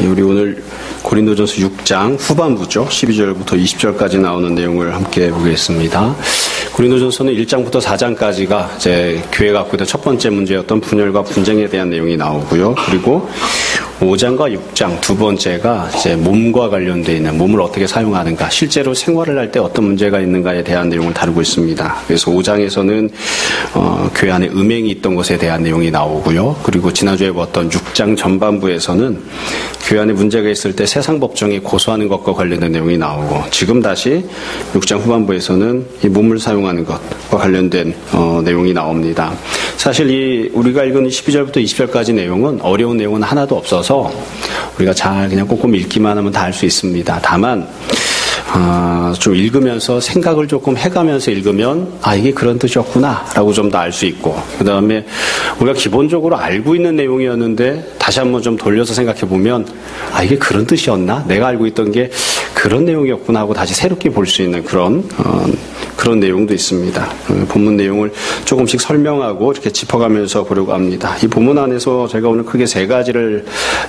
우리 오늘 고린도전서 6장 후반부죠. 12절부터 20절까지 나오는 내용을 함께 보겠습니다. 고린도전서는 1장부터 4장까지가 이제 교회가 갖고 있던 첫 번째 문제였던 분열과 분쟁에 대한 내용이 나오고요. 그리고 5장과 6장 두 번째가 이제 몸과 관련되어 있는 몸을 어떻게 사용하는가, 실제로 생활을 할 때 어떤 문제가 있는가에 대한 내용을 다루고 있습니다. 그래서 5장에서는 교회 안에 음행이 있던 것에 대한 내용이 나오고요. 그리고 지난주에 봤던 6장 전반부에서는 교회 안에 문제가 있을 때 세상 법정에 고소하는 것과 관련된 내용이 나오고, 지금 다시 6장 후반부에서는 이 몸을 사용하는 것과 관련된 내용이 나옵니다. 사실 우리가 읽은 12절부터 20절까지 내용은 어려운 내용은 하나도 없어서 우리가 잘 그냥 꼼꼼히 읽기만 하면 다 알 수 있습니다. 다만 좀 읽으면서 생각을 조금 해가면서 읽으면 이게 그런 뜻이었구나 라고 좀 더 알 수 있고, 그 다음에 우리가 기본적으로 알고 있는 내용이었는데 다시 한번 좀 돌려서 생각해 보면 이게 그런 뜻이었나? 내가 알고 있던 게 그런 내용이었구나 하고 다시 새롭게 볼 수 있는 그런 내용도 있습니다. 본문 내용을 조금씩 설명하고 이렇게 짚어가면서 보려고 합니다. 이 본문 안에서 제가 오늘 크게 세 가지를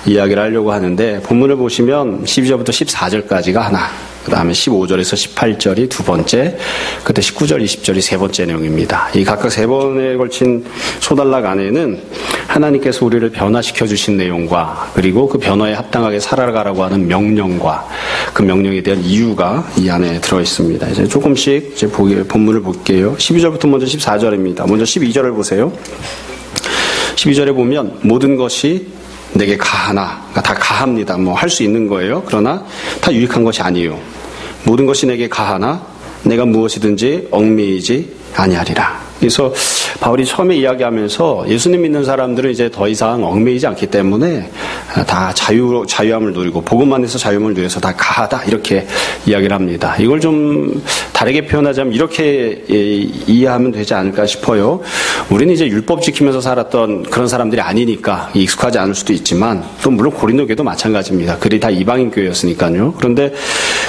이야기를 하려고 하는데, 본문을 보시면 12절부터 14절까지가 하나, 그 다음에 15절에서 18절이 두 번째, 그때 19절, 20절이 세 번째 내용입니다. 이 각각 세 번에 걸친 소단락 안에는 하나님께서 우리를 변화시켜 주신 내용과, 그리고 그 변화에 합당하게 살아가라고 하는 명령과 그 명령에 대한 이유가 이 안에 들어 있습니다. 이제 조금씩 이제 본문을 볼게요. 12절부터 먼저 14절입니다. 먼저 12절을 보세요. 12절에 보면 모든 것이 내게 가하나, 그러니까 다 가합니다. 할 수 있는 거예요. 그러나 다 유익한 것이 아니에요. 모든 것이 내게 가하나 내가 무엇이든지 얽매이지 아니하리라. 그래서 바울이 처음에 이야기하면서 예수님 믿는 사람들은 이제 더 이상 얽매이지 않기 때문에 다 자유함을 누리고 복음 안에서 자유함을 누려서 다 가하다, 이렇게 이야기를 합니다. 이걸 좀 다르게 표현하자면 이렇게 이해하면 되지 않을까 싶어요. 우리는 이제 율법 지키면서 살았던 그런 사람들이 아니니까 익숙하지 않을 수도 있지만, 또 물론 고린도 교회도 마찬가지입니다. 그들이 다 이방인 교회였으니까요. 그런데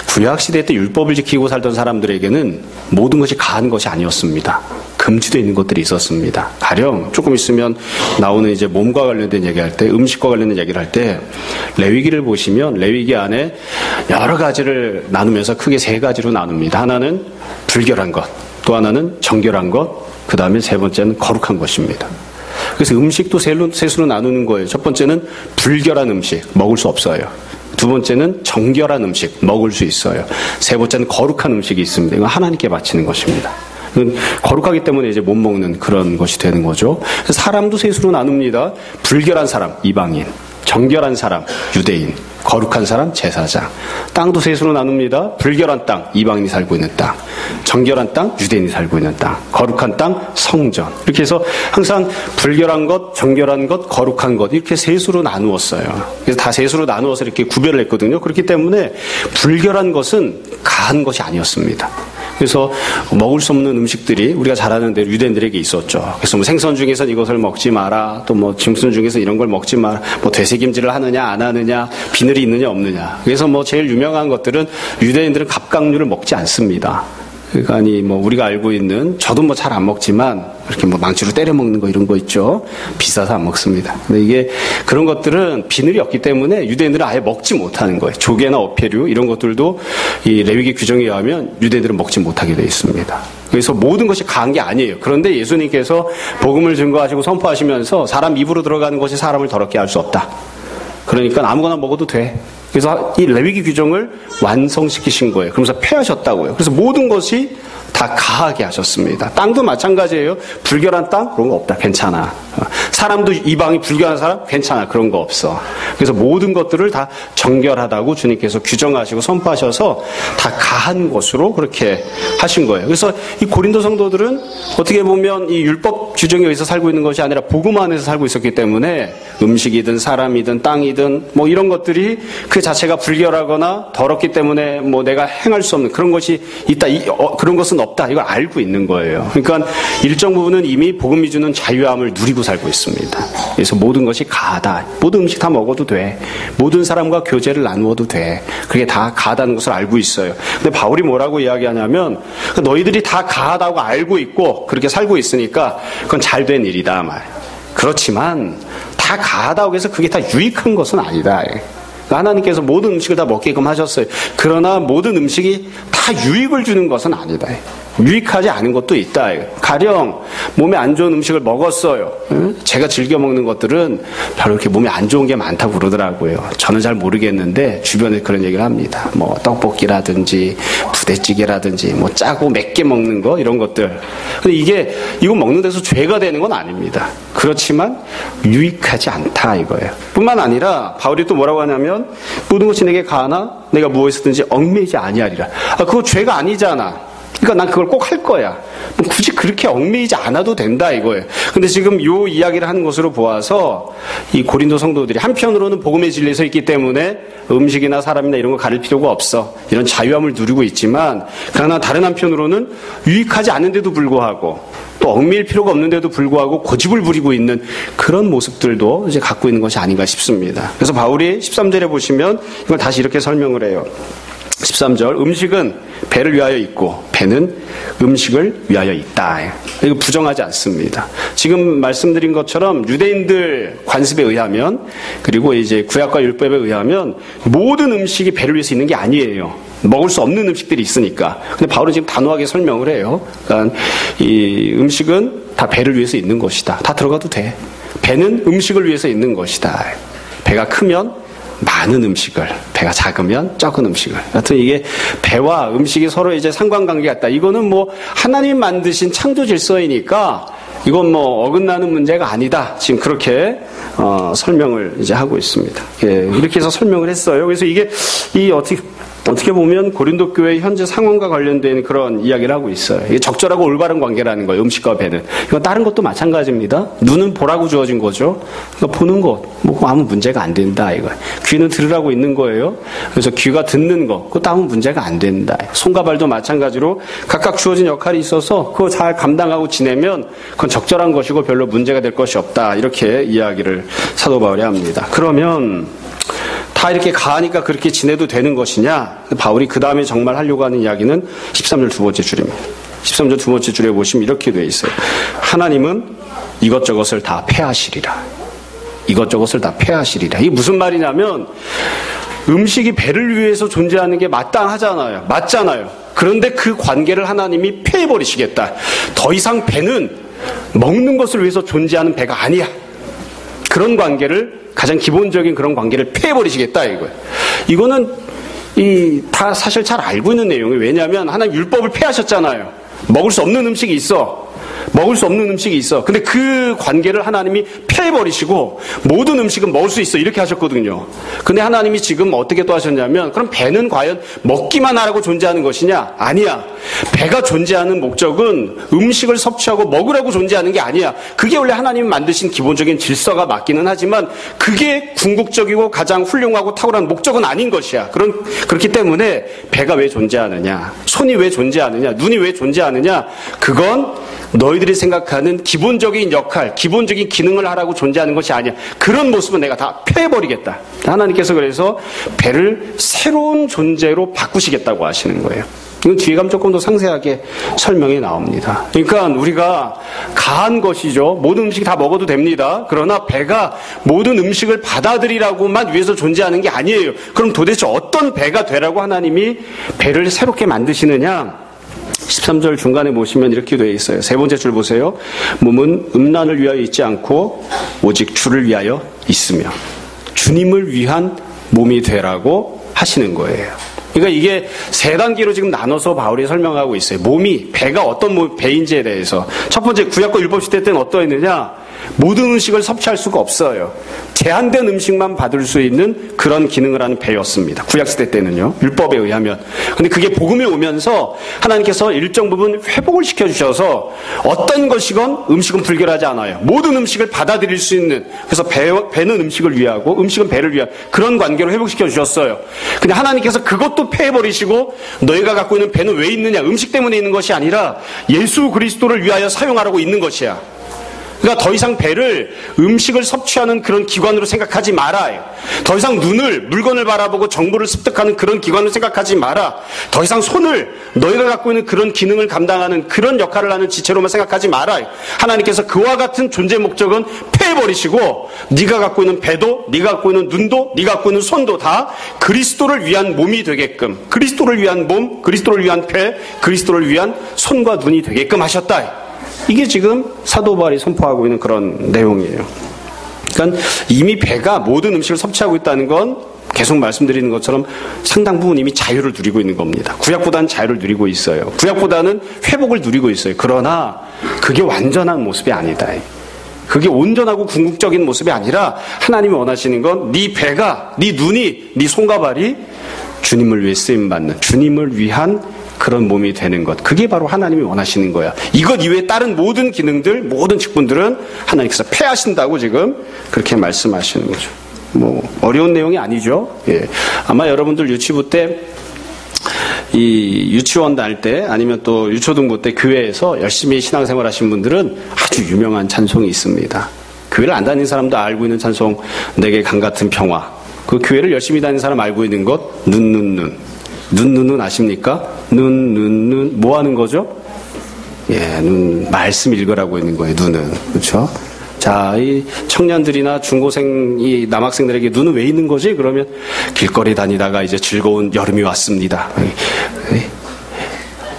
구약 시대 때 율법을 지키고 살던 사람들에게는 모든 것이 가한 것이 아니었습니다. 금지되어 있는 것들이 있었습니다. 가령 조금 있으면 나오는 이제 몸과 관련된 얘기할 때, 음식과 관련된 얘기를 할 때 레위기를 보시면 레위기 안에 여러 가지를 나누면서 크게 세 가지로 나눕니다. 하나는 불결한 것, 또 하나는 정결한 것, 그 다음에 세 번째는 거룩한 것입니다. 그래서 음식도 셋으로 나누는 거예요. 첫 번째는 불결한 음식, 먹을 수 없어요. 두 번째는 정결한 음식, 먹을 수 있어요. 세 번째는 거룩한 음식이 있습니다. 이건 하나님께 바치는 것입니다. 거룩하기 때문에 이제 못 먹는 그런 것이 되는 거죠. 사람도 셋으로 나눕니다. 불결한 사람, 이방인; 정결한 사람, 유대인; 거룩한 사람, 제사장. 땅도 셋으로 나눕니다. 불결한 땅, 이방인이 살고 있는 땅; 정결한 땅, 유대인이 살고 있는 땅; 거룩한 땅, 성전. 이렇게 해서 항상 불결한 것, 정결한 것, 거룩한 것, 이렇게 셋으로 나누었어요. 그래서 다 셋으로 나누어서 이렇게 구별을 했거든요. 그렇기 때문에 불결한 것은 가한 것이 아니었습니다. 그래서 먹을 수 없는 음식들이 우리가 잘 아는 대로 유대인들에게 있었죠. 그래서 생선 중에서 이것을 먹지 마라, 또 짐승 중에서 이런 걸 먹지 마라, 되새김질을 하느냐 안 하느냐, 비늘이 있느냐 없느냐. 그래서 제일 유명한 것들은 유대인들은 갑각류를 먹지 않습니다. 그러니까 우리가 알고 있는, 저도 잘 안 먹지만 이렇게 망치로 때려 먹는 거, 이런 거 있죠. 비싸서 안 먹습니다. 근데 이게 그런 것들은 비늘이 없기 때문에 유대인들은 아예 먹지 못하는 거예요. 조개나 어패류 이런 것들도 이 레위기 규정에 의하면 유대인들은 먹지 못하게 되어 있습니다. 그래서 모든 것이 가한 게 아니에요. 그런데 예수님께서 복음을 증거하시고 선포하시면서 사람 입으로 들어가는 것이 사람을 더럽게 할 수 없다. 그러니까 아무거나 먹어도 돼. 그래서 이 레위기 규정을 완성시키신 거예요. 그러면서 폐하셨다고요. 그래서 모든 것이 다 가하게 하셨습니다. 땅도 마찬가지예요. 불결한 땅? 그런 거 없다. 괜찮아. 사람도 이방이 불결한 사람? 괜찮아. 그런 거 없어. 그래서 모든 것들을 다 정결하다고 주님께서 규정하시고 선포하셔서 다 가한 것으로 그렇게 하신 거예요. 그래서 이 고린도 성도들은 어떻게 보면 이 율법 규정에 의해서 살고 있는 것이 아니라 복음 안에서 살고 있었기 때문에 음식이든 사람이든 땅이든 이런 것들이 그 자체가 불결하거나 더럽기 때문에 내가 행할 수 없는 그런 것이 있다, 그런 것은 없다, 이걸 알고 있는 거예요. 그러니까 일정 부분은 이미 복음이 주는 자유함을 누리고 살고 있습니다. 그래서 모든 것이 가하다. 모든 음식 다 먹어도 돼. 모든 사람과 교제를 나누어도 돼. 그게 다 가하다는 것을 알고 있어요. 근데 바울이 뭐라고 이야기하냐면, 너희들이 다 가하다고 알고 있고 그렇게 살고 있으니까 그건 잘된 일이다 말. 그렇지만 다 가하다고 해서 그게 다 유익한 것은 아니다. 하나님께서 모든 음식을 다 먹게끔 하셨어요. 그러나 모든 음식이 다 유익을 주는 것은 아니다. 유익하지 않은 것도 있다. 가령 몸에 안 좋은 음식을 먹었어요. 제가 즐겨 먹는 것들은 별로 이렇게 몸에 안 좋은 게 많다고 그러더라고요. 저는 잘 모르겠는데 주변에 그런 얘기를 합니다. 뭐 떡볶이라든지 부대찌개라든지 뭐 짜고 맵게 먹는 거 이런 것들. 근데 이거 먹는 데서 죄가 되는 건 아닙니다. 그렇지만 유익하지 않다 이거예요. 뿐만 아니라 바울이 또 뭐라고 하냐면 모든 것이 내게 가하나 내가 무엇이든지 얽매이지 아니하리라. 그거 죄가 아니잖아. 그러니까 난 그걸 꼭 할 거야. 굳이 그렇게 얽매이지 않아도 된다 이거예요. 근데 지금 요 이야기를 하는 것으로 보아서 이 고린도 성도들이 한편으로는 복음의 진리에 서 있기 때문에 음식이나 사람이나 이런 거 가릴 필요가 없어. 이런 자유함을 누리고 있지만 그러나 다른 한편으로는 유익하지 않은데도 불구하고 또 얽매일 필요가 없는데도 불구하고 고집을 부리고 있는 그런 모습들도 이제 갖고 있는 것이 아닌가 싶습니다. 그래서 바울이 13절에 보시면 이걸 다시 이렇게 설명을 해요. 13절 음식은 배를 위하여 있고 배는 음식을 위하여 있다. 이거 부정하지 않습니다. 지금 말씀드린 것처럼 유대인들 관습에 의하면 그리고 이제 구약과 율법에 의하면 모든 음식이 배를 위해서 있는 게 아니에요. 먹을 수 없는 음식들이 있으니까. 근데 바울은 지금 단호하게 설명을 해요. 그러니까 이 음식은 다 배를 위해서 있는 것이다. 다 들어가도 돼. 배는 음식을 위해서 있는 것이다. 배가 크면 많은 음식을, 배가 작으면 적은 음식을. 하여튼 이게 배와 음식이 서로 이제 상관관계가 있다. 이거는 뭐 하나님 만드신 창조 질서이니까 이건 뭐 어긋나는 문제가 아니다. 지금 그렇게 설명을 이제 하고 있습니다. 예, 이렇게 해서 설명을 했어요. 그래서 이게 어떻게 보면 고린도 교회의 현재 상황과 관련된 그런 이야기를 하고 있어요. 이게 적절하고 올바른 관계라는 거예요. 음식과 배는. 이건 다른 것도 마찬가지입니다. 눈은 보라고 주어진 거죠. 그러니까 보는 것, 뭐 아무 문제가 안 된다 이거. 귀는 들으라고 있는 거예요. 그래서 귀가 듣는 거, 그것도 아무 문제가 안 된다. 손과 발도 마찬가지로 각각 주어진 역할이 있어서 그거 잘 감당하고 지내면 그건 적절한 것이고 별로 문제가 될 것이 없다. 이렇게 이야기를 사도 바울이 합니다. 그러면 다 이렇게 가하니까 그렇게 지내도 되는 것이냐? 바울이 그 다음에 정말 하려고 하는 이야기는 13절 두 번째 줄입니다. 13절 두 번째 줄에 보시면 이렇게 되어 있어요. 하나님은 이것저것을 다 폐하시리라. 이것저것을 다 폐하시리라. 이게 무슨 말이냐면 음식이 배를 위해서 존재하는 게 마땅하잖아요. 맞잖아요. 그런데 그 관계를 하나님이 폐해버리시겠다. 더 이상 배는 먹는 것을 위해서 존재하는 배가 아니야. 그런 관계를 가장 기본적인 그런 관계를 폐해버리시겠다 이거예요. 이거는 다 사실 잘 알고 있는 내용이에요. 왜냐하면 하나님 율법을 폐하셨잖아요. 먹을 수 없는 음식이 있어. 먹을 수 없는 음식이 있어. 근데 그 관계를 하나님이 폐해버리시고 모든 음식은 먹을 수 있어. 이렇게 하셨거든요. 근데 하나님이 지금 어떻게 또 하셨냐면 그럼 배는 과연 먹기만 하라고 존재하는 것이냐? 아니야. 배가 존재하는 목적은 음식을 섭취하고 먹으라고 존재하는 게 아니야. 그게 원래 하나님이 만드신 기본적인 질서가 맞기는 하지만 그게 궁극적이고 가장 훌륭하고 탁월한 목적은 아닌 것이야. 그렇기 때문에 배가 왜 존재하느냐? 손이 왜 존재하느냐? 눈이 왜 존재하느냐? 그건 너희들이 생각하는 기본적인 역할, 기본적인 기능을 하라고 존재하는 것이 아니야. 그런 모습은 내가 다 폐해버리겠다. 하나님께서 그래서 배를 새로운 존재로 바꾸시겠다고 하시는 거예요. 이건 뒤에 가면 조금 더 상세하게 설명이 나옵니다. 그러니까 우리가 가한 것이죠. 모든 음식 다 먹어도 됩니다. 그러나 배가 모든 음식을 받아들이라고만 위해서 존재하는 게 아니에요. 그럼 도대체 어떤 배가 되라고 하나님이 배를 새롭게 만드시느냐? 13절 중간에 보시면 이렇게 되어 있어요. 세 번째 줄 보세요. 몸은 음란을 위하여 있지 않고 오직 주를 위하여 있으며 주님을 위한 몸이 되라고 하시는 거예요. 그러니까 이게 세 단계로 지금 나눠서 바울이 설명하고 있어요. 몸이, 배가 어떤 배인지에 대해서. 첫 번째, 구약과 율법 시대 때는 어떠했느냐? 모든 음식을 섭취할 수가 없어요. 제한된 음식만 받을 수 있는 그런 기능을 하는 배였습니다. 구약시대 때는요. 율법에 의하면. 근데 그게 복음에 오면서 하나님께서 일정 부분 회복을 시켜주셔서 어떤 것이건 음식은 불결하지 않아요. 모든 음식을 받아들일 수 있는, 그래서 배는 음식을 위하고 음식은 배를 위한 그런 관계로 회복시켜 주셨어요. 근데 하나님께서 그것도 폐해버리시고 너희가 갖고 있는 배는 왜 있느냐? 음식 때문에 있는 것이 아니라 예수 그리스도를 위하여 사용하라고 있는 것이야. 그러니까 더 이상 배를 음식을 섭취하는 그런 기관으로 생각하지 말아요. 더 이상 눈을, 물건을 바라보고 정보를 습득하는 그런 기관으로 생각하지 마라. 더 이상 손을 너희가 갖고 있는 그런 기능을 감당하는 그런 역할을 하는 지체로만 생각하지 마라. 하나님께서 그와 같은 존재 목적은 패해버리시고 네가 갖고 있는 배도, 네가 갖고 있는 눈도, 네가 갖고 있는 손도 다 그리스도를 위한 몸이 되게끔, 그리스도를 위한 몸, 그리스도를 위한 배, 그리스도를 위한 손과 눈이 되게끔 하셨다. 이게 지금 사도 바울이 선포하고 있는 그런 내용이에요. 그러니까 이미 배가 모든 음식을 섭취하고 있다는 건 계속 말씀드리는 것처럼 상당 부분 이미 자유를 누리고 있는 겁니다. 구약보다는 자유를 누리고 있어요. 구약보다는 회복을 누리고 있어요. 그러나 그게 완전한 모습이 아니다. 그게 온전하고 궁극적인 모습이 아니라 하나님이 원하시는 건 네 배가, 네 눈이, 네 손과 발이 주님을 위해 쓰임받는, 주님을 위한 그런 몸이 되는 것. 그게 바로 하나님이 원하시는 거야. 이것 이외에 다른 모든 기능들, 모든 직분들은 하나님께서 폐하신다고 지금 그렇게 말씀하시는 거죠. 어려운 내용이 아니죠. 예. 아마 여러분들 유치부 때, 이 유치원 다닐 때, 아니면 또 유초등부 때 교회에서 열심히 신앙생활 하신 분들은 아주 유명한 찬송이 있습니다. 교회를 안 다니는 사람도 알고 있는 찬송, 내게 강같은 평화. 그 교회를 열심히 다니는 사람 알고 있는 것, 눈 아십니까? 눈, 뭐 하는 거죠? 예, 말씀 읽으라고 있는 거예요, 눈은. 그렇죠? 자, 이 청년들이나 중고생, 이 남학생들에게 눈은 왜 있는 거지? 그러면 길거리 다니다가 이제 즐거운 여름이 왔습니다.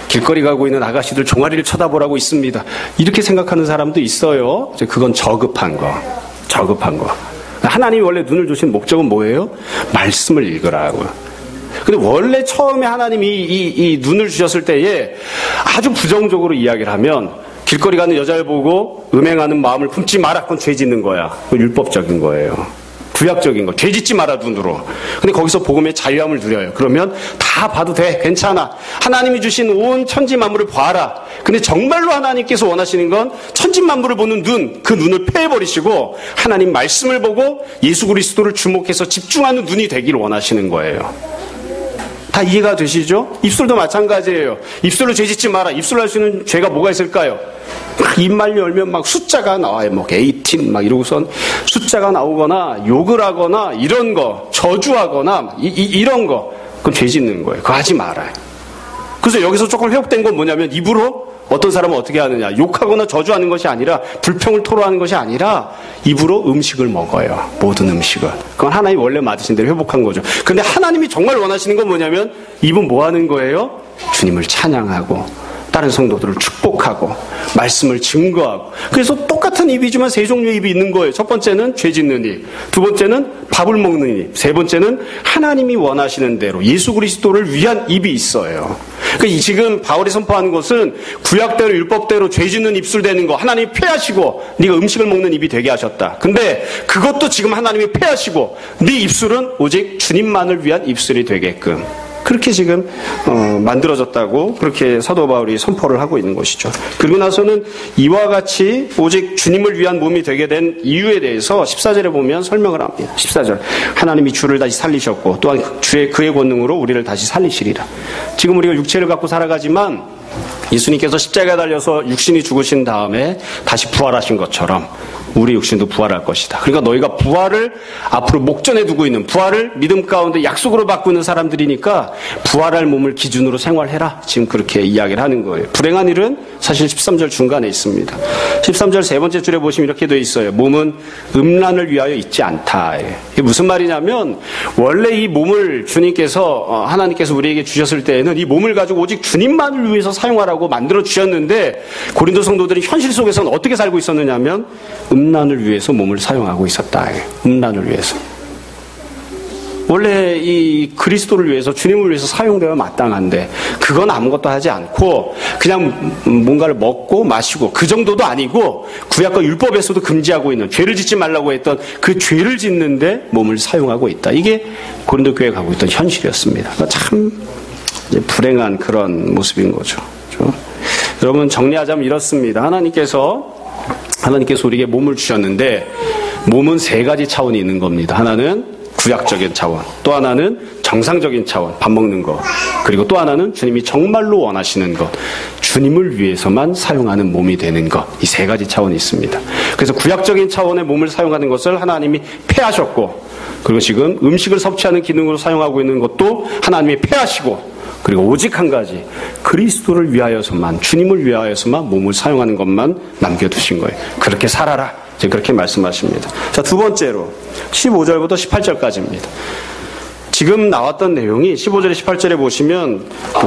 길거리 가고 있는 아가씨들 종아리를 쳐다보라고 있습니다. 이렇게 생각하는 사람도 있어요. 그건 저급한 거. 하나님이 원래 눈을 주신 목적은 뭐예요? 말씀을 읽으라고요. 근데 원래 처음에 하나님이 이 눈을 주셨을 때에 아주 부정적으로 이야기를 하면 길거리 가는 여자를 보고 음행하는 마음을 품지 마라. 그건 죄 짓는 거야. 그건 율법적인 거예요. 구약적인 거. 죄 짓지 마라, 눈으로. 근데 거기서 복음의 자유함을 누려요. 그러면 다 봐도 돼. 괜찮아. 하나님이 주신 온 천지 만물을 봐라. 근데 정말로 하나님께서 원하시는 건 천지 만물을 보는 눈, 그 눈을 폐해버리시고 하나님 말씀을 보고 예수 그리스도를 주목해서 집중하는 눈이 되기를 원하시는 거예요. 다 이해가 되시죠? 입술도 마찬가지예요. 입술로 죄 짓지 마라. 입술로 할 수 있는 죄가 뭐가 있을까요? 입만 열면 막 숫자가 나와요. 18 막 이러고선 숫자가 나오거나 욕을 하거나 이런 거, 저주하거나 이런 거, 그건 죄 짓는 거예요. 그거 하지 말아요. 그래서 여기서 조금 회복된 건 뭐냐면 입으로 어떤 사람은 어떻게 하느냐, 욕하거나 저주하는 것이 아니라, 불평을 토로하는 것이 아니라 입으로 음식을 먹어요. 모든 음식을. 그건 하나님이 원래 맞으신 대로 회복한 거죠. 그런데 하나님이 정말 원하시는 건 뭐냐면 입은 뭐 하는 거예요? 주님을 찬양하고 다른 성도들을 축복하고 말씀을 증거하고. 그래서 똑같은 입이지만 세 종류의 입이 있는 거예요. 첫 번째는 죄 짓는 입, 두 번째는 밥을 먹는 입, 세 번째는 하나님이 원하시는 대로 예수 그리스도를 위한 입이 있어요. 그러니까 지금 바울이 선포하는 것은 구약대로 율법대로 죄 짓는 입술 되는 거 하나님이 폐하시고 네가 음식을 먹는 입이 되게 하셨다. 근데 그것도 지금 하나님이 폐하시고 네 입술은 오직 주님만을 위한 입술이 되게끔 그렇게 지금 만들어졌다고 그렇게 사도 바울이 선포를 하고 있는 것이죠. 그리고 나서는 이와 같이 오직 주님을 위한 몸이 되게 된 이유에 대해서 14절에 보면 설명을 합니다. 14절. 하나님이 주를 다시 살리셨고 또한 그의 권능으로 우리를 다시 살리시리라. 지금 우리가 육체를 갖고 살아가지만 예수님께서 십자가에 달려서 육신이 죽으신 다음에 다시 부활하신 것처럼 우리 육신도 부활할 것이다. 그러니까 너희가 부활을 앞으로 목전에 두고 있는, 부활을 믿음 가운데 약속으로 받고 있는 사람들이니까 부활할 몸을 기준으로 생활해라. 지금 그렇게 이야기를 하는 거예요. 불행한 일은 사실 13절 중간에 있습니다. 13절 세 번째 줄에 보시면 이렇게 되어 있어요. 몸은 음란을 위하여 있지 않다. 이게 무슨 말이냐면 원래 이 몸을 주님께서 하나님께서 우리에게 주셨을 때에는 이 몸을 가지고 오직 주님만을 위해서 사용하라고 만들어 주셨는데 고린도 성도들이 현실 속에서는 어떻게 살고 있었느냐면 음란을 위해서 몸을 사용하고 있었다. 음란을 위해서. 원래 이 그리스도를 위해서, 주님을 위해서 사용되어 마땅한데 그건 아무것도 하지 않고 그냥 뭔가를 먹고 마시고 그 정도도 아니고 구약과 율법에서도 금지하고 있는, 죄를 짓지 말라고 했던 그 죄를 짓는데 몸을 사용하고 있다. 이게 고린도 교회에 가고 있던 현실이었습니다. 그러니까 참 불행한 그런 모습인 거죠. 그렇죠? 여러분 정리하자면 이렇습니다. 하나님께서 우리에게 몸을 주셨는데 몸은 세 가지 차원이 있는 겁니다. 하나는 구약적인 차원, 또 하나는 정상적인 차원, 밥 먹는 것, 그리고 또 하나는 주님이 정말로 원하시는 것, 주님을 위해서만 사용하는 몸이 되는 것. 이 세 가지 차원이 있습니다. 그래서 구약적인 차원의 몸을 사용하는 것을 하나님이 폐하셨고, 그리고 지금 음식을 섭취하는 기능으로 사용하고 있는 것도 하나님이 폐하시고, 그리고 오직 한 가지, 그리스도를 위하여서만, 주님을 위하여서만 몸을 사용하는 것만 남겨두신 거예요. 그렇게 살아라. 이제 그렇게 말씀하십니다. 자, 두 번째로 15절부터 18절까지입니다. 지금 나왔던 내용이 15절에 18절에 보시면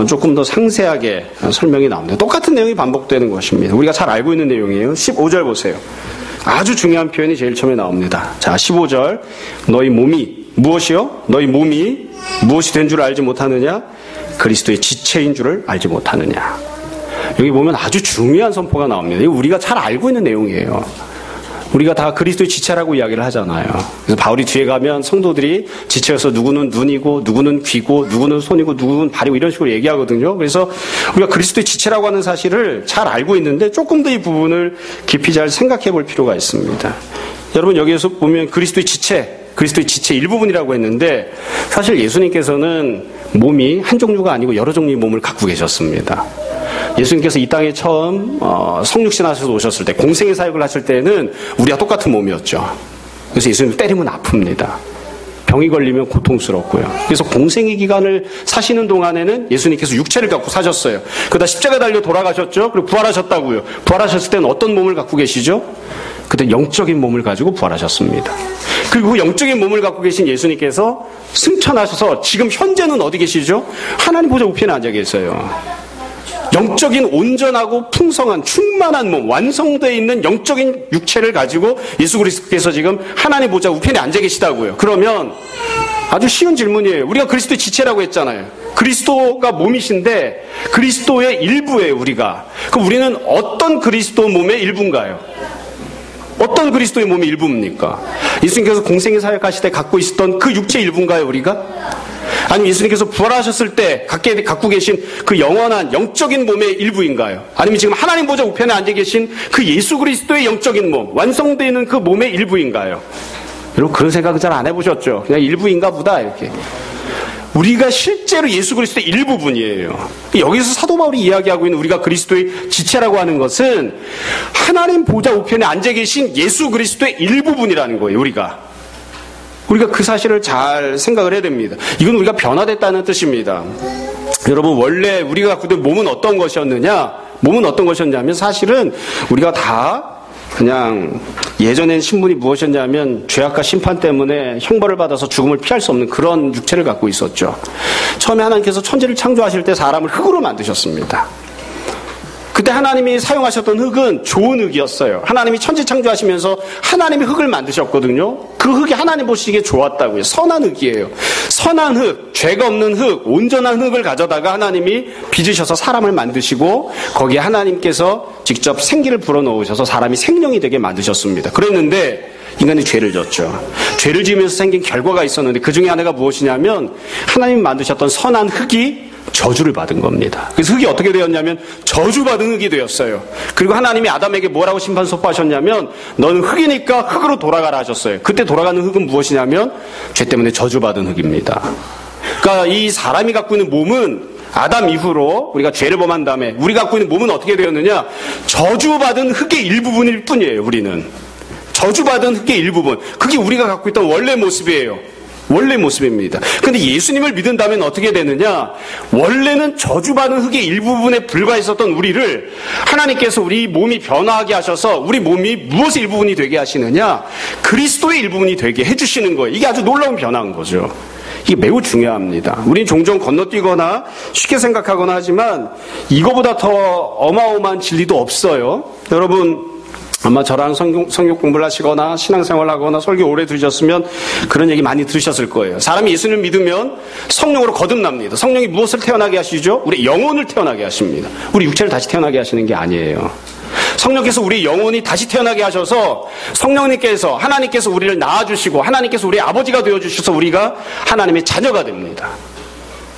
조금 더 상세하게 설명이 나옵니다. 똑같은 내용이 반복되는 것입니다. 우리가 잘 알고 있는 내용이에요. 15절 보세요. 아주 중요한 표현이 제일 처음에 나옵니다. 자, 15절. 너희 몸이 무엇이요? 너희 몸이 무엇이 된 줄 알지 못하느냐? 그리스도의 지체인 줄을 알지 못하느냐? 여기 보면 아주 중요한 선포가 나옵니다. 이거 우리가 잘 알고 있는 내용이에요. 우리가 다 그리스도의 지체라고 이야기를 하잖아요. 그래서 바울이 뒤에 가면 성도들이 지체여서 누구는 눈이고 누구는 귀고 누구는 손이고 누구는 발이고 이런 식으로 얘기하거든요. 그래서 우리가 그리스도의 지체라고 하는 사실을 잘 알고 있는데 조금 더 이 부분을 깊이 잘 생각해 볼 필요가 있습니다. 여러분 여기에서 보면 그리스도의 지체 일부분이라고 했는데 사실 예수님께서는 몸이 한 종류가 아니고 여러 종류의 몸을 갖고 계셨습니다. 예수님께서 이 땅에 처음 성육신 하셔서 오셨을 때 공생의 사역을 하실 때는 우리와 똑같은 몸이었죠. 그래서 예수님 때리면 아픕니다. 병이 걸리면 고통스럽고요. 그래서 공생의 기간을 사시는 동안에는 예수님께서 육체를 갖고 사셨어요. 그러다 십자가 달려 돌아가셨죠. 그리고 부활하셨다고요. 부활하셨을 때는 어떤 몸을 갖고 계시죠? 그때 영적인 몸을 가지고 부활하셨습니다. 그리고 그 영적인 몸을 갖고 계신 예수님께서 승천하셔서 지금 현재는 어디 계시죠? 하나님 보좌 우편에 앉아 계세요. 영적인 온전하고 풍성한 충만한 몸, 완성되어 있는 영적인 육체를 가지고 예수 그리스도께서 지금 하나님 보좌 우편에 앉아 계시다고요. 그러면 아주 쉬운 질문이에요. 우리가 그리스도의 지체라고 했잖아요. 그리스도가 몸이신데 그리스도의 일부예요, 우리가. 그럼 우리는 어떤 그리스도 몸의 일부인가요? 어떤 그리스도의 몸의 일부입니까? 예수님께서 공생의 사역하실 때 갖고 있었던 그 육체의 일부인가요, 우리가? 아니면 예수님께서 부활하셨을 때 갖고 계신 그 영원한 영적인 몸의 일부인가요? 아니면 지금 하나님 보좌 우편에 앉아 계신 그 예수 그리스도의 영적인 몸, 완성되어 있는 그 몸의 일부인가요? 여러분 그런 생각은 잘 안 해보셨죠? 그냥 일부인가 보다 이렇게. 우리가 실제로 예수 그리스도의 일부분이에요. 여기서 사도 바울이 이야기하고 있는 우리가 그리스도의 지체라고 하는 것은 하나님 보좌 우편에 앉아 계신 예수 그리스도의 일부분이라는 거예요. 우리가 그 사실을 잘 생각을 해야 됩니다. 이건 우리가 변화됐다는 뜻입니다. 여러분 원래 우리가 갖고 있는 몸은 어떤 것이었느냐? 몸은 어떤 것이었냐면 사실은 우리가 다 그냥 예전엔 신분이 무엇이었냐면 죄악과 심판 때문에 형벌을 받아서 죽음을 피할 수 없는 그런 육체를 갖고 있었죠. 처음에 하나님께서 천지를 창조하실 때 사람을 흙으로 만드셨습니다. 그때 하나님이 사용하셨던 흙은 좋은 흙이었어요. 하나님이 천지 창조하시면서 하나님이 흙을 만드셨거든요. 그 흙이 하나님 보시기에 좋았다고요. 선한 흙이에요. 선한 흙, 죄가 없는 흙, 온전한 흙을 가져다가 하나님이 빚으셔서 사람을 만드시고 거기에 하나님께서 직접 생기를 불어넣으셔서 사람이 생명이 되게 만드셨습니다. 그랬는데 인간이 죄를 졌죠. 죄를 지으면서 생긴 결과가 있었는데 그 중에 하나가 무엇이냐면 하나님이 만드셨던 선한 흙이 저주를 받은 겁니다. 그래서 흙이 어떻게 되었냐면 저주받은 흙이 되었어요. 그리고 하나님이 아담에게 뭐라고 심판 선포하셨냐면 너는 흙이니까 흙으로 돌아가라 하셨어요. 그때 돌아가는 흙은 무엇이냐면 죄 때문에 저주받은 흙입니다. 그러니까 이 사람이 갖고 있는 몸은 아담 이후로 우리가 죄를 범한 다음에 우리 갖고 있는 몸은 어떻게 되었느냐? 저주받은 흙의 일부분일 뿐이에요. 우리는 저주받은 흙의 일부분. 그게 우리가 갖고 있던 원래 모습이에요. 원래 모습입니다. 그런데 예수님을 믿은다면 어떻게 되느냐? 원래는 저주받은 흙의 일부분에 불과했었던 우리를 하나님께서 우리 몸이 변화하게 하셔서 우리 몸이 무엇의 일부분이 되게 하시느냐? 그리스도의 일부분이 되게 해주시는 거예요. 이게 아주 놀라운 변화인 거죠. 이게 매우 중요합니다. 우리는 종종 건너뛰거나 쉽게 생각하거나 하지만 이거보다 더 어마어마한 진리도 없어요. 여러분 아마 저랑 성경 공부를 하시거나 신앙생활을 하거나 설교 오래 들으셨으면 그런 얘기 많이 들으셨을 거예요. 사람이 예수님을 믿으면 성령으로 거듭납니다. 성령이 무엇을 태어나게 하시죠? 우리 영혼을 태어나게 하십니다. 우리 육체를 다시 태어나게 하시는 게 아니에요. 성령께서 우리 영혼이 다시 태어나게 하셔서 성령님께서 하나님께서 우리를 낳아주시고 하나님께서 우리의 아버지가 되어주셔서 우리가 하나님의 자녀가 됩니다.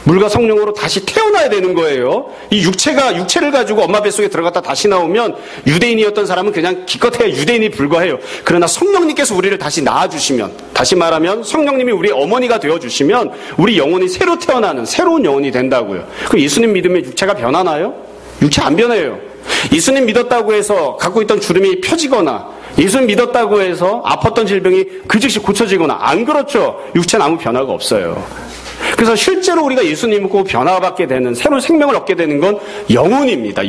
물과 성령으로 다시 태어나야 되는 거예요. 이 육체를 가지고 엄마 뱃속에 들어갔다 다시 나오면 유대인이었던 사람은 그냥 기껏해야 유대인이 불과해요. 그러나 성령님께서 우리를 다시 낳아주시면, 다시 말하면 성령님이 우리 어머니가 되어주시면 우리 영혼이 새로 태어나는 새로운 영혼이 된다고요. 그럼 예수님 믿으면 육체가 변하나요? 육체 안 변해요. 예수님 믿었다고 해서 갖고 있던 주름이 펴지거나 예수님 믿었다고 해서 아팠던 질병이 그 즉시 고쳐지거나 안 그렇죠. 육체는 아무 변화가 없어요. 그래서 실제로 우리가 예수님을 믿고 변화받게 되는, 새로운 생명을 얻게 되는 건 영혼입니다.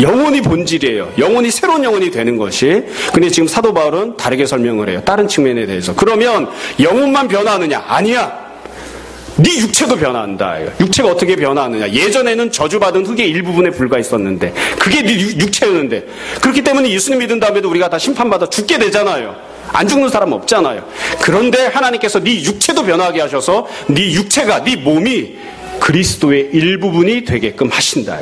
영혼이 본질이에요. 영혼이 새로운 영혼이 되는 것이. 근데 지금 사도 바울은 다르게 설명을 해요. 다른 측면에 대해서. 그러면 영혼만 변화하느냐? 아니야. 네 육체도 변화한다. 육체가 어떻게 변화하느냐? 예전에는 저주받은 흙의 일부분에 불과했었는데 그게 네 육체였는데, 그렇기 때문에 예수님 믿은 다음에도 우리가 다 심판받아 죽게 되잖아요. 안 죽는 사람 없잖아요. 그런데 하나님께서 네 육체도 변화하게 하셔서 네 육체가, 네 몸이 그리스도의 일부분이 되게끔 하신다.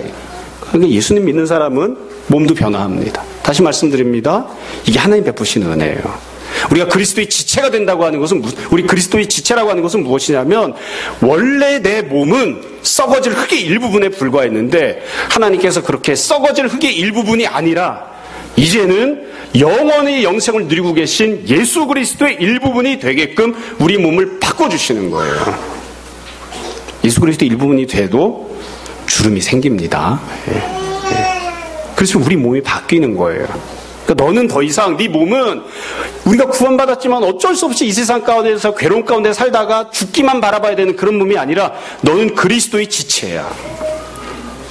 그러니까 예수님 믿는 사람은 몸도 변화합니다. 다시 말씀드립니다. 이게 하나님 베푸신 은혜예요. 우리가 그리스도의 지체가 된다고 하는 것은, 우리 그리스도의 지체라고 하는 것은 무엇이냐면, 원래 내 몸은 썩어질 흙의 일부분에 불과했는데 하나님께서 그렇게 썩어질 흙의 일부분이 아니라 이제는 영원의 영생을 누리고 계신 예수 그리스도의 일부분이 되게끔 우리 몸을 바꿔주시는 거예요. 예수 그리스도의 일부분이 돼도 주름이 생깁니다. 그래서 우리 몸이 바뀌는 거예요. 그러니까 너는 더 이상, 네 몸은 우리가 구원받았지만 어쩔 수 없이 이 세상 가운데서 괴로운 가운데 살다가 죽기만 바라봐야 되는 그런 몸이 아니라 너는 그리스도의 지체야.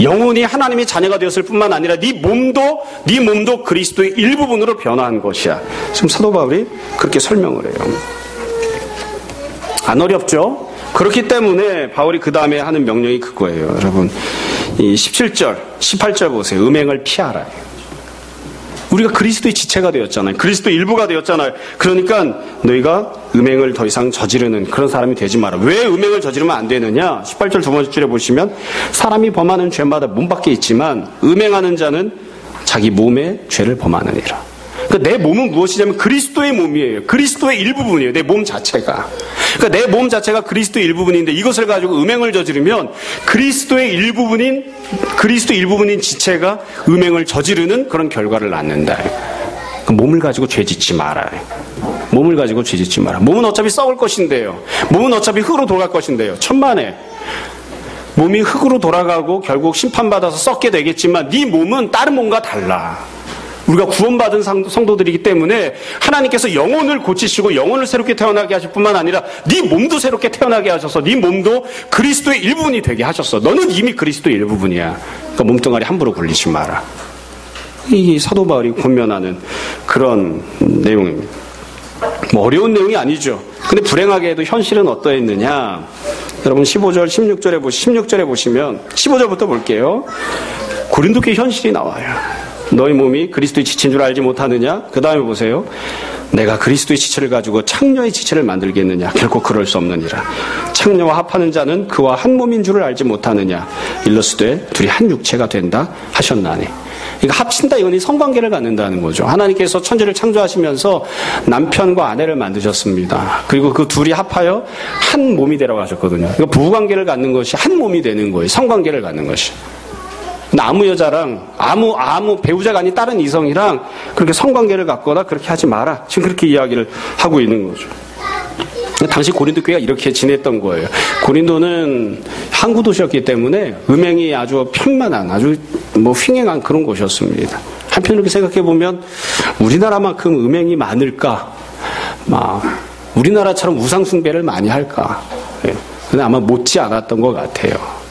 영혼이 하나님의 자녀가 되었을 뿐만 아니라 네 몸도 그리스도의 일부분으로 변화한 것이야. 지금 사도 바울이 그렇게 설명을 해요. 안 어렵죠? 그렇기 때문에 바울이 그 다음에 하는 명령이 그거예요. 여러분, 이 17절, 18절 보세요. 음행을 피하라. 우리가 그리스도의 지체가 되었잖아요. 그리스도의 일부가 되었잖아요. 그러니까 너희가 음행을 더 이상 저지르는 그런 사람이 되지 마라. 왜 음행을 저지르면 안 되느냐? 18절 두 번째 줄에 보시면, 사람이 범하는 죄마다 몸 밖에 있지만 음행하는 자는 자기 몸의 죄를 범하느니라. 그러니까 내 몸은 무엇이냐면 그리스도의 몸이에요. 그리스도의 일부분이에요. 내 몸 자체가. 그러니까 내 몸 자체가 그리스도의 일부분인데 이것을 가지고 음행을 저지르면 그리스도의 일부분인 지체가 음행을 저지르는 그런 결과를 낳는다. 그러니까 몸을 가지고 죄 짓지 마라. 몸을 가지고 죄 짓지 마라. 몸은 어차피 썩을 것인데요. 몸은 어차피 흙으로 돌아갈 것인데요. 천만에. 몸이 흙으로 돌아가고 결국 심판받아서 썩게 되겠지만 네 몸은 다른 몸과 달라. 우리가 구원받은 성도들이기 때문에 하나님께서 영혼을 고치시고 영혼을 새롭게 태어나게 하실 뿐만 아니라 네 몸도 새롭게 태어나게 하셔서 네 몸도 그리스도의 일부분이 되게 하셨어. 너는 이미 그리스도의 일부분이야. 그러니까 몸뚱아리 함부로 굴리지 마라. 이 사도 바울이 권면하는 그런 내용입니다. 뭐 어려운 내용이 아니죠. 근데 불행하게도 현실은 어떠했느냐? 여러분 15절, 16절에 보시면 15절부터 볼게요. 고린도 교회 현실이 나와요. 너희 몸이 그리스도의 지체인 줄 알지 못하느냐? 그 다음에 보세요. 내가 그리스도의 지체를 가지고 창녀의 지체를 만들겠느냐? 결코 그럴 수 없느니라. 창녀와 합하는 자는 그와 한 몸인 줄을 알지 못하느냐? 일러스되 둘이 한 육체가 된다 하셨나니. 그러니까 합친다, 이건 성관계를 갖는다는 거죠. 하나님께서 천지를 창조하시면서 남편과 아내를 만드셨습니다. 그리고 그 둘이 합하여 한 몸이 되라고 하셨거든요. 그러니까 부부관계를 갖는 것이 한 몸이 되는 거예요. 성관계를 갖는 것이. 아무 여자랑 아무 배우자가 아닌 다른 이성이랑 그렇게 성관계를 갖거나 그렇게 하지 마라. 지금 그렇게 이야기를 하고 있는 거죠. 당시 고린도 교회가 이렇게 지냈던 거예요. 고린도는 항구 도시였기 때문에 음행이 아주 편만한, 아주 횡행한 그런 곳이었습니다. 한편 이렇게 생각해 보면 우리나라만큼 음행이 많을까? 우리나라처럼 우상 숭배를 많이 할까? 근데 아마 못지 않았던 것 같아요.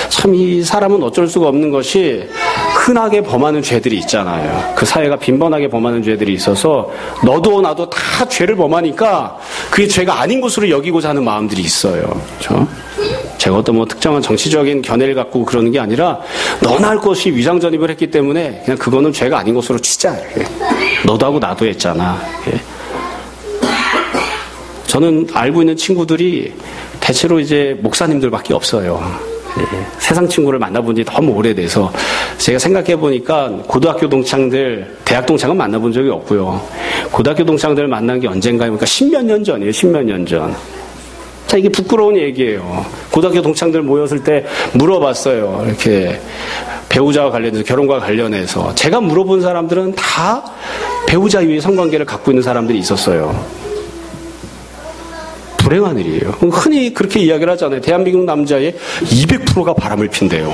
참 이 사람은 어쩔 수가 없는 것이 흔하게 범하는 죄들이 있잖아요. 그 사회가 빈번하게 범하는 죄들이 있어서 너도 나도 다 죄를 범하니까 그게 죄가 아닌 것으로 여기고자 하는 마음들이 있어요. 그렇죠? 제가 어떤 특정한 정치적인 견해를 갖고 그러는 게 아니라 너나 할 것이 위장 전입을 했기 때문에 그냥 그거는 죄가 아닌 것으로 치자. 이렇게. 너도 하고 나도 했잖아. 이렇게. 저는 알고 있는 친구들이 대체로 이제 목사님들밖에 없어요. 세상 친구를 만나본 지 너무 오래돼서 제가 생각해보니까 고등학교 동창들, 대학 동창은 만나본 적이 없고요. 고등학교 동창들 만난 게 언젠가요? 그러니까 10몇 년 전이에요. 10몇 년 전. 자, 이게 부끄러운 얘기예요. 고등학교 동창들 모였을 때 물어봤어요. 이렇게 배우자와 관련해서, 결혼과 관련해서. 제가 물어본 사람들은 다 배우자 이외의 성관계를 갖고 있는 사람들이 있었어요. 불행한 일이에요. 흔히 그렇게 이야기를 하잖아요. 대한민국 남자의 200%가 바람을 핀대요.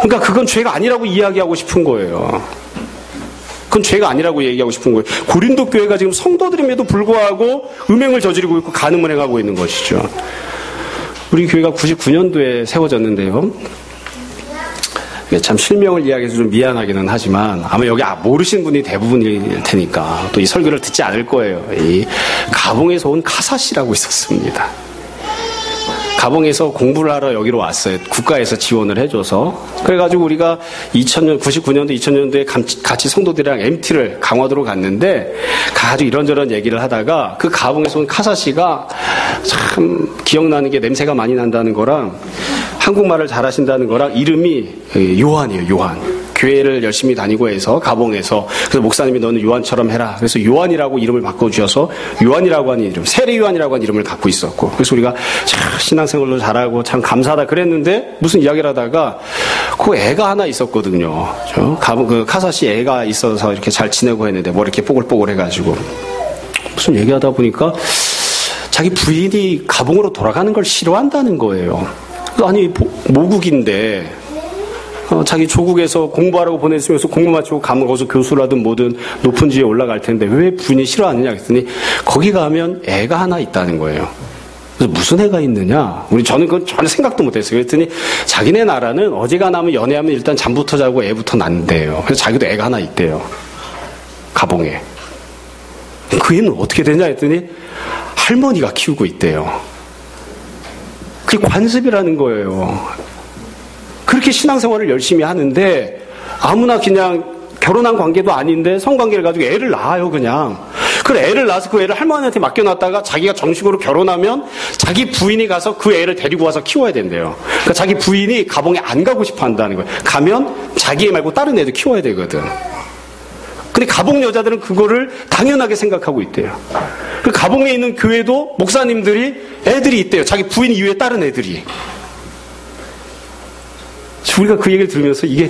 그러니까 그건 죄가 아니라고 이야기하고 싶은 거예요. 그건 죄가 아니라고 얘기하고 싶은 거예요. 고린도 교회가 지금 성도들임에도 불구하고 음행을 저지르고 있고 간음을 행하고 있는 것이죠. 우리 교회가 99년도에 세워졌는데요. 참 실명을 이야기해서 좀 미안하기는 하지만 아마 여기 모르시는 분이 대부분일 테니까 또 이 설교를 듣지 않을 거예요. 이 가봉에서 온 카사씨라고 있었습니다. 가봉에서 공부를 하러 여기로 왔어요. 국가에서 지원을 해줘서. 그래가지고 우리가 99년도, 2000년도에 같이 성도들이랑 MT를 강화도로 갔는데 아주 이런저런 얘기를 하다가 그 가봉에서 온 카사씨가 참 기억나는 게 냄새가 많이 난다는 거랑 한국말을 잘하신다는 거랑 이름이 요한이에요. 요한. 교회를 열심히 다니고 해서 가봉에서 그래서 목사님이 너는 요한처럼 해라. 그래서 요한이라고 이름을 바꿔주셔서 요한이라고 하는 이름, 세례 요한이라고 하는 이름을 갖고 있었고 그래서 우리가 참 신앙생활도 잘하고 참 감사하다 그랬는데 무슨 이야기를 하다가 그 애가 하나 있었거든요. 그 카사씨 애가 있어서 이렇게 잘 지내고 했는데 뭐 이렇게 뽀글뽀글 해가지고 무슨 얘기하다 보니까 자기 부인이 가봉으로 돌아가는 걸 싫어한다는 거예요. 아니 모국인데 자기 조국에서 공부하라고 보냈으면서 공부 마치고 가면 거기서 교수를 하든 뭐든 높은 지위에 올라갈 텐데 왜 부인이 싫어하느냐 그랬더니 거기 가면 애가 하나 있다는 거예요. 그래서 무슨 애가 있느냐? 저는 그건 전혀 생각도 못했어요. 그랬더니 자기네 나라는 어지간하면 연애하면 일단 잠부터 자고 애부터 낳는데요. 그래서 자기도 애가 하나 있대요. 가봉에. 그 애는 어떻게 되냐 했더니 할머니가 키우고 있대요. 그게 관습이라는 거예요. 그렇게 신앙생활을 열심히 하는데 아무나 그냥 결혼한 관계도 아닌데 성관계를 가지고 애를 낳아요 그냥. 그래 애를 낳아서 그 애를 할머니한테 맡겨놨다가 자기가 정식으로 결혼하면 자기 부인이 가서 그 애를 데리고 와서 키워야 된대요. 그러니까 자기 부인이 가봉에 안 가고 싶어 한다는 거예요. 가면 자기 애 말고 다른 애도 키워야 되거든. 근데 가봉 여자들은 그거를 당연하게 생각하고 있대요. 그 가봉에 있는 교회도 목사님들이 애들이 있대요. 자기 부인 이외에 다른 애들이. 우리가 그 얘기를 들으면서 이게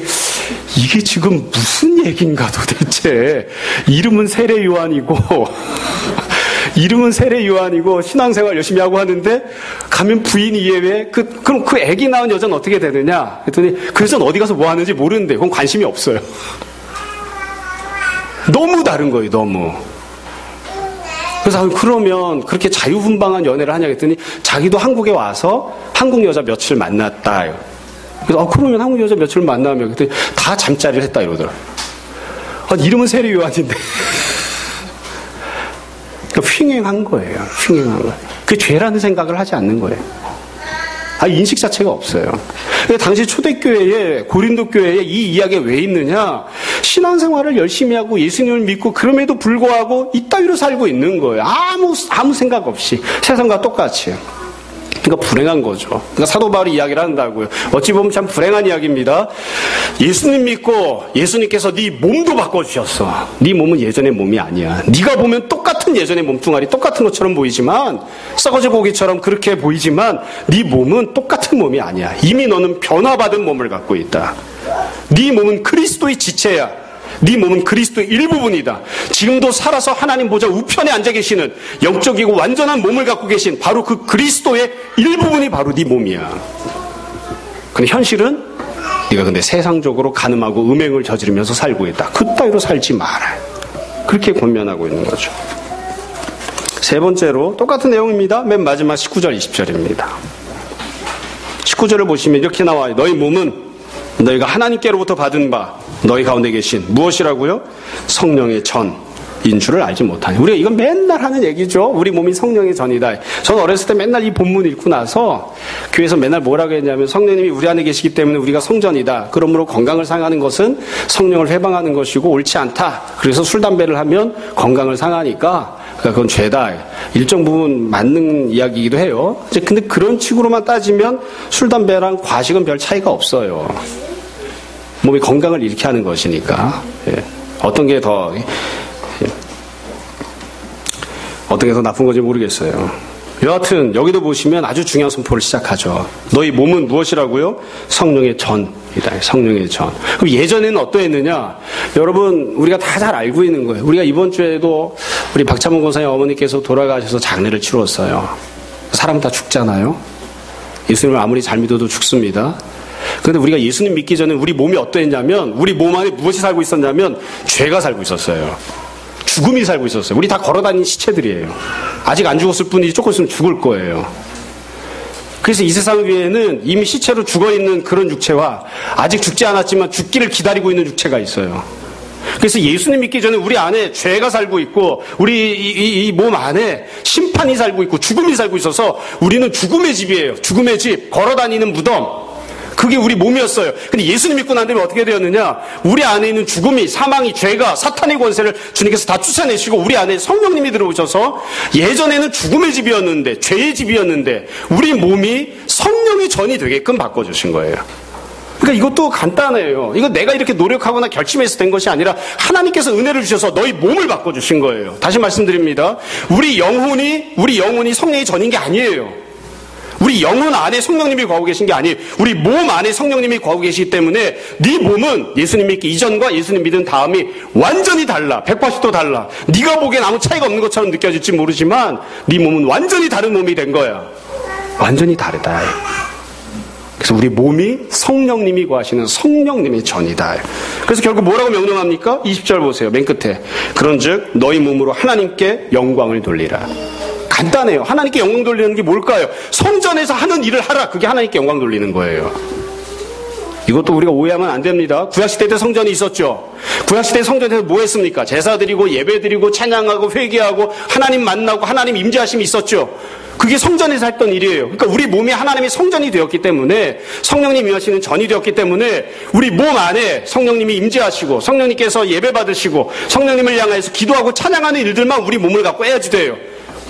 지금 무슨 얘기인가 도대체. 이름은 세례 요한이고 신앙생활 열심히 하고 하는데 가면 부인 이외에 그럼 그 애기 낳은 여자는 어떻게 되느냐 그랬더니 그 여자는 어디 가서 뭐 하는지 모르는데 그건 관심이 없어요. 너무 다른 거예요. 너무. 그래서 그러면 그렇게 자유분방한 연애를 하냐 했더니 자기도 한국에 와서 한국 여자 며칠 만났다. 그래서 그러면 한국 여자 며칠 만나면 그때 다 잠자리를 했다 이러더라. 이름은 세례 요한인데. 그러니까 횡행한 거예요. 횡행한 거예요. 그게 죄라는 생각을 하지 않는 거예요. 인식 자체가 없어요. 당시 초대교회에 고린도 교회에 이 이야기가 왜 있느냐? 신앙생활을 열심히 하고 예수님을 믿고 그럼에도 불구하고 이따위로 살고 있는 거예요. 아무 생각 없이 세상과 똑같이. 그러니까 불행한 거죠. 그러니까 사도 바울이 이야기를 한다고요. 어찌 보면 참 불행한 이야기입니다. 예수님 믿고 예수님께서 네 몸도 바꿔주셨어. 네 몸은 예전의 몸이 아니야. 네가 보면 똑같은 예전의 몸뚱아리 똑같은 것처럼 보이지만 썩어진 고기처럼 그렇게 보이지만 네 몸은 똑같은 몸이 아니야. 이미 너는 변화받은 몸을 갖고 있다. 네 몸은 그리스도의 지체야. 네 몸은 그리스도의 일부분이다. 지금도 살아서 하나님 보좌 우편에 앉아 계시는 영적이고 완전한 몸을 갖고 계신 바로 그 그리스도의 일부분이 바로 네 몸이야. 근데 현실은 네가 근데 세상적으로 간음하고 음행을 저지르면서 살고 있다. 그따위로 살지 마라. 그렇게 권면하고 있는 거죠. 세 번째로 똑같은 내용입니다. 맨 마지막 19절 20절입니다. 19절을 보시면 이렇게 나와요. 너희 몸은 너희가 하나님께로부터 받은 바 너희 가운데 계신 무엇이라고요? 성령의 전인 줄을 알지 못하니. 우리가 이건 맨날 하는 얘기죠. 우리 몸이 성령의 전이다. 저는 어렸을 때 맨날 이 본문 읽고 나서 교회에서 맨날 뭐라고 했냐면 성령님이 우리 안에 계시기 때문에 우리가 성전이다. 그러므로 건강을 상하는 것은 성령을 회방하는 것이고 옳지 않다. 그래서 술, 담배를 하면 건강을 상하니까 그건 죄다. 일정 부분 맞는 이야기이기도 해요. 근데 그런 식으로만 따지면 술, 담배랑 과식은 별 차이가 없어요. 몸이 건강을 잃게 하는 것이니까. 어떤 게 더 나쁜 건지 모르겠어요. 여하튼 여기도 보시면 아주 중요한 선포를 시작하죠. 너희 몸은 무엇이라고요? 성령의 전이다. 성령의 전. 그럼 예전에는 어떠했느냐? 여러분 우리가 다 잘 알고 있는 거예요. 우리가 이번 주에도 우리 박찬문 권사님 어머니께서 돌아가셔서 장례를 치렀어요. 사람 다 죽잖아요. 예수님을 아무리 잘 믿어도 죽습니다. 그런데 우리가 예수님 믿기 전에 우리 몸이 어떠했냐면, 우리 몸 안에 무엇이 살고 있었냐면 죄가 살고 있었어요. 죽음이 살고 있었어요. 우리 다 걸어다니는 시체들이에요. 아직 안 죽었을 뿐이지 조금 있으면 죽을 거예요. 그래서 이 세상 위에는 이미 시체로 죽어있는 그런 육체와 아직 죽지 않았지만 죽기를 기다리고 있는 육체가 있어요. 그래서 예수님 믿기 전에 우리 안에 죄가 살고 있고 우리 이 몸 안에 심판이 살고 있고 죽음이 살고 있어서 우리는 죽음의 집이에요. 죽음의 집, 걸어다니는 무덤. 그게 우리 몸이었어요. 근데 예수님 믿고 난 다음에 어떻게 되었느냐? 우리 안에 있는 죽음이, 사망이, 죄가, 사탄의 권세를 주님께서 다 쫓아내시고 우리 안에 성령님이 들어오셔서 예전에는 죽음의 집이었는데, 죄의 집이었는데 우리 몸이 성령의 전이 되게끔 바꿔주신 거예요. 그러니까 이것도 간단해요. 이거 내가 이렇게 노력하거나 결심해서 된 것이 아니라 하나님께서 은혜를 주셔서 너희 몸을 바꿔주신 거예요. 다시 말씀드립니다. 우리 영혼이 성령의 전인 게 아니에요. 우리 영혼 안에 성령님이 거하고 계신 게 아니에요. 우리 몸 안에 성령님이 거하고 계시기 때문에 네 몸은 예수님 믿기 이전과 예수님 믿은 다음이 완전히 달라. 180도 달라. 네가 보기엔 아무 차이가 없는 것처럼 느껴질지 모르지만 네 몸은 완전히 다른 몸이 된 거야. 완전히 다르다. 그래서 우리 몸이 성령님이 거하시는 성령님의 전이다. 그래서 결국 뭐라고 명령합니까? 20절 보세요. 맨 끝에. 그런즉 너희 몸으로 하나님께 영광을 돌리라. 간단해요. 하나님께 영광 돌리는 게 뭘까요? 성전에서 하는 일을 하라. 그게 하나님께 영광 돌리는 거예요. 이것도 우리가 오해하면 안 됩니다. 구약시대 때 성전이 있었죠. 구약시대 성전에서 뭐 했습니까? 제사 드리고 예배 드리고 찬양하고 회개하고 하나님 만나고 하나님 임재하심이 있었죠. 그게 성전에서 했던 일이에요. 그러니까 우리 몸이 하나님의 성전이 되었기 때문에, 성령님이 임하시는 전이 되었기 때문에 우리 몸 안에 성령님이 임재하시고 성령님께서 예배 받으시고 성령님을 향해서 기도하고 찬양하는 일들만 우리 몸을 갖고 해야지 돼요.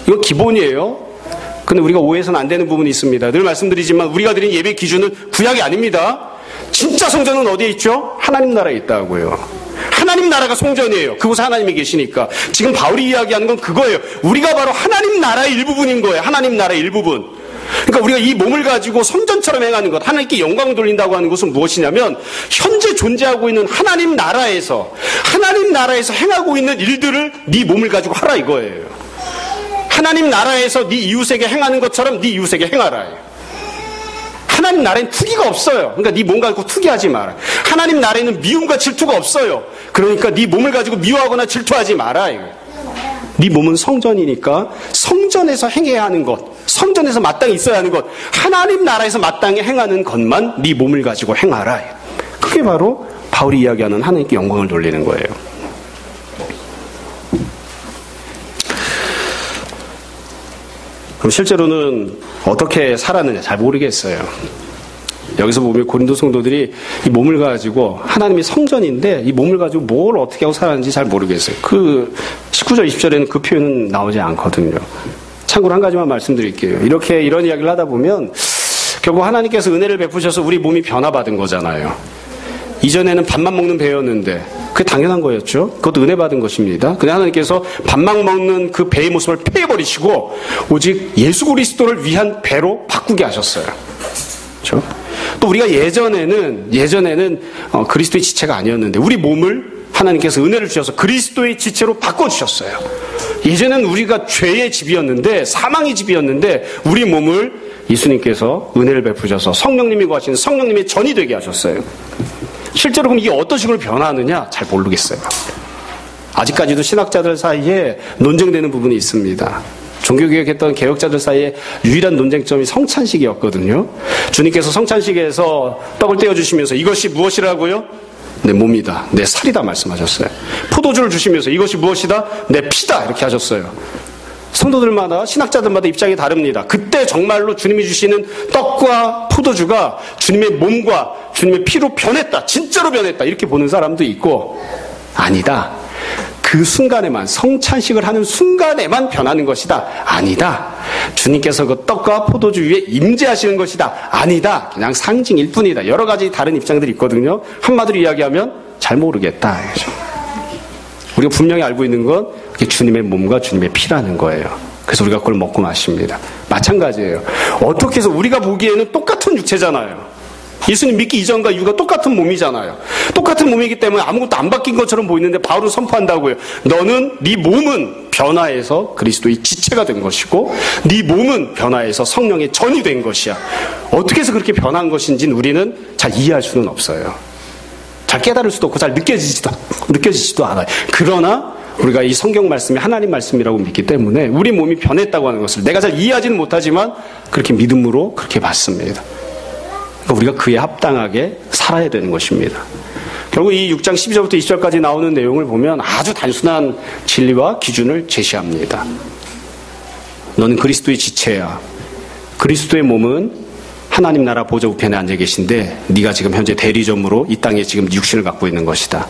이거 기본이에요. 근데 우리가 오해해서는 안 되는 부분이 있습니다. 늘 말씀드리지만 우리가 드린 예배 기준은 구약이 아닙니다. 진짜 성전은 어디에 있죠? 하나님 나라에 있다고요. 하나님 나라가 성전이에요. 그곳에 하나님이 계시니까. 지금 바울이 이야기하는 건 그거예요. 우리가 바로 하나님 나라의 일부분인 거예요. 하나님 나라의 일부분. 그러니까 우리가 이 몸을 가지고 성전처럼 행하는 것, 하나님께 영광을 돌린다고 하는 것은 무엇이냐면 현재 존재하고 있는 하나님 나라에서 행하고 있는 일들을 네 몸을 가지고 하라 이거예요. 하나님 나라에서 네 이웃에게 행하는 것처럼 네 이웃에게 행하라. 하나님 나라에는 투기가 없어요. 그러니까 네 몸 가지고 투기하지 마라. 하나님 나라에는 미움과 질투가 없어요. 그러니까 네 몸을 가지고 미워하거나 질투하지 마라. 네 몸은 성전이니까 성전에서 행해야 하는 것, 성전에서 마땅히 있어야 하는 것, 하나님 나라에서 마땅히 행하는 것만 네 몸을 가지고 행하라. 그게 바로 바울이 이야기하는 하나님께 영광을 돌리는 거예요. 그럼 실제로는 어떻게 살았느냐 잘 모르겠어요. 여기서 보면 고린도 성도들이 이 몸을 가지고 하나님의 성전인데 이 몸을 가지고 뭘 어떻게 하고 살았는지 잘 모르겠어요. 그 19절 20절에는 그 표현은 나오지 않거든요. 참고로 한 가지만 말씀드릴게요. 이런 이야기를 하다 보면 결국 하나님께서 은혜를 베푸셔서 우리 몸이 변화받은 거잖아요. 이전에는 밥만 먹는 배였는데 그게 당연한 거였죠. 그것도 은혜 받은 것입니다. 근데 하나님께서 밥만 먹는 그 배의 모습을 폐해버리시고 오직 예수 그리스도를 위한 배로 바꾸게 하셨어요. 그렇죠? 또 우리가 예전에는 그리스도의 지체가 아니었는데 우리 몸을 하나님께서 은혜를 주셔서 그리스도의 지체로 바꿔주셨어요. 예전에는 우리가 죄의 집이었는데, 사망의 집이었는데 우리 몸을 예수님께서 은혜를 베푸셔서 성령님이 거하시는 성령님의 전이 되게 하셨어요. 실제로 그럼 이게 어떤 식으로 변화하느냐 잘 모르겠어요. 아직까지도 신학자들 사이에 논쟁되는 부분이 있습니다. 종교개혁했던 개혁자들 사이에 유일한 논쟁점이 성찬식이었거든요. 주님께서 성찬식에서 떡을 떼어주시면서 이것이 무엇이라고요? 내 몸이다, 내 살이다 말씀하셨어요. 포도주를 주시면서 이것이 무엇이다? 내 피다 이렇게 하셨어요. 성도들마다, 신학자들마다 입장이 다릅니다. 그때 정말로 주님이 주시는 떡과 포도주가 주님의 몸과 주님의 피로 변했다, 진짜로 변했다 이렇게 보는 사람도 있고, 아니다, 그 순간에만, 성찬식을 하는 순간에만 변하는 것이다, 아니다, 주님께서 그 떡과 포도주 위에 임재하시는 것이다, 아니다, 그냥 상징일 뿐이다. 여러 가지 다른 입장들이 있거든요. 한마디로 이야기하면 잘 모르겠다. 우리가 분명히 알고 있는 건 그게 주님의 몸과 주님의 피라는 거예요. 그래서 우리가 그걸 먹고 마십니다. 마찬가지예요. 어떻게 해서 우리가 보기에는 똑같은 육체잖아요. 예수님 믿기 이전과 이후가 똑같은 몸이잖아요. 똑같은 몸이기 때문에 아무것도 안 바뀐 것처럼 보이는데 바울은 선포한다고요. 너는, 네 몸은 변화해서 그리스도의 지체가 된 것이고 네 몸은 변화해서 성령의 전이 된 것이야. 어떻게 해서 그렇게 변한 것인지는 우리는 잘 이해할 수는 없어요. 잘 깨달을 수도 없고 잘 느껴지지도 않아요. 그러나 우리가 이 성경 말씀이 하나님 말씀이라고 믿기 때문에 우리 몸이 변했다고 하는 것을 내가 잘 이해하지는 못하지만 그렇게 믿음으로 그렇게 받습니다. 그러니까 우리가 그에 합당하게 살아야 되는 것입니다. 결국 이 6장 12절부터 20절까지 나오는 내용을 보면 아주 단순한 진리와 기준을 제시합니다. 너는 그리스도의 지체야. 그리스도의 몸은 하나님 나라 보좌 우편에 앉아 계신데 네가 지금 현재 대리점으로 이 땅에 지금 육신을 갖고 있는 것이다.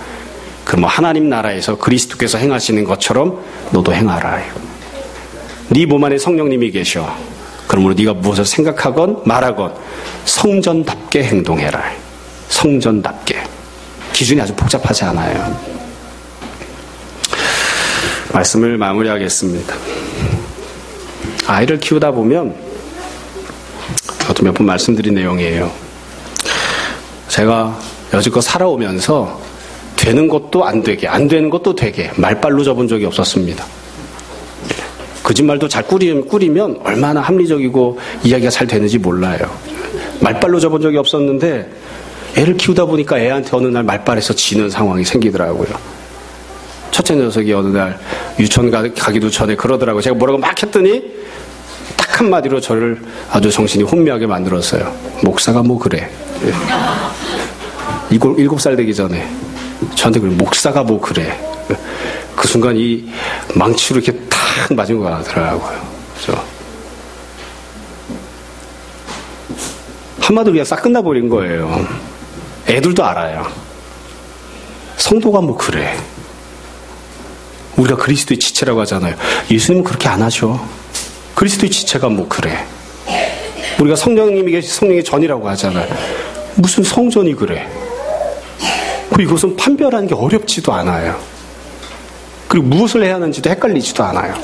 그럼 하나님 나라에서 그리스도께서 행하시는 것처럼 너도 행하라. 네 몸 안에 성령님이 계셔. 그러므로 네가 무엇을 생각하건 말하건 성전답게 행동해라. 성전답게. 기준이 아주 복잡하지 않아요. 말씀을 마무리하겠습니다. 아이를 키우다 보면 저도 몇 번 말씀드린 내용이에요. 제가 여지껏 살아오면서 되는 것도 안 되게, 안 되는 것도 되게 말빨로 접은 적이 없었습니다. 거짓말도 잘 꾸리면 얼마나 합리적이고 이야기가 잘 되는지 몰라요. 말빨로 접은 적이 없었는데 애를 키우다 보니까 애한테 어느 날 말빨에서 지는 상황이 생기더라고요. 첫째 녀석이 어느 날 유치원 가기도 전에 그러더라고요. 제가 뭐라고 막 했더니 딱 한마디로 저를 아주 정신이 혼미하게 만들었어요. 목사가 뭐 그래. 7살 되기 전에 저한테 그래. 목사가 뭐 그래. 그 순간 이 망치로 이렇게 탁 맞은 것 같더라고요. 그래서 한마디로 그냥 싹 끝나버린 거예요. 애들도 알아요. 성도가 뭐 그래. 우리가 그리스도의 지체라고 하잖아요. 예수님은 그렇게 안 하셔. 그리스도의 지체가 뭐 그래. 우리가 성령님이 성령의 전이라고 하잖아요. 무슨 성전이 그래. 그리고 이것은 판별하는 게 어렵지도 않아요. 그리고 무엇을 해야 하는지도 헷갈리지도 않아요.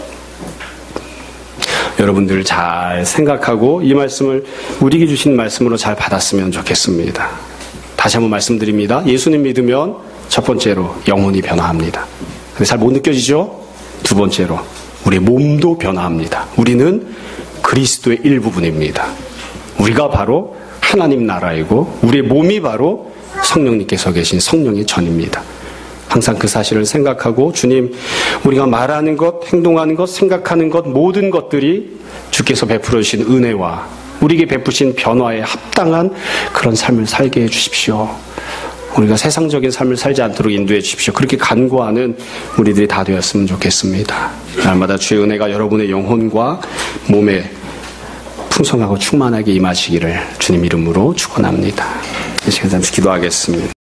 여러분들 잘 생각하고 이 말씀을 우리에게 주신 말씀으로 잘 받았으면 좋겠습니다. 다시 한번 말씀드립니다. 예수님 믿으면 첫 번째로 영혼이 변화합니다. 근데 잘 못 느껴지죠? 두 번째로 우리의 몸도 변화합니다. 우리는 그리스도의 일부분입니다. 우리가 바로 하나님 나라이고 우리의 몸이 바로 성령님께서 계신 성령의 전입니다. 항상 그 사실을 생각하고 주님, 우리가 말하는 것, 행동하는 것, 생각하는 것 모든 것들이 주께서 베풀어 주신 은혜와 우리에게 베푸신 변화에 합당한 그런 삶을 살게 해주십시오. 우리가 세상적인 삶을 살지 않도록 인도해 주십시오. 그렇게 간구하는 우리들이 다 되었으면 좋겠습니다. 날마다 주의 은혜가 여러분의 영혼과 몸에 풍성하고 충만하게 임하시기를 주님 이름으로 축원합니다. 이 시간 잠시 기도하겠습니다.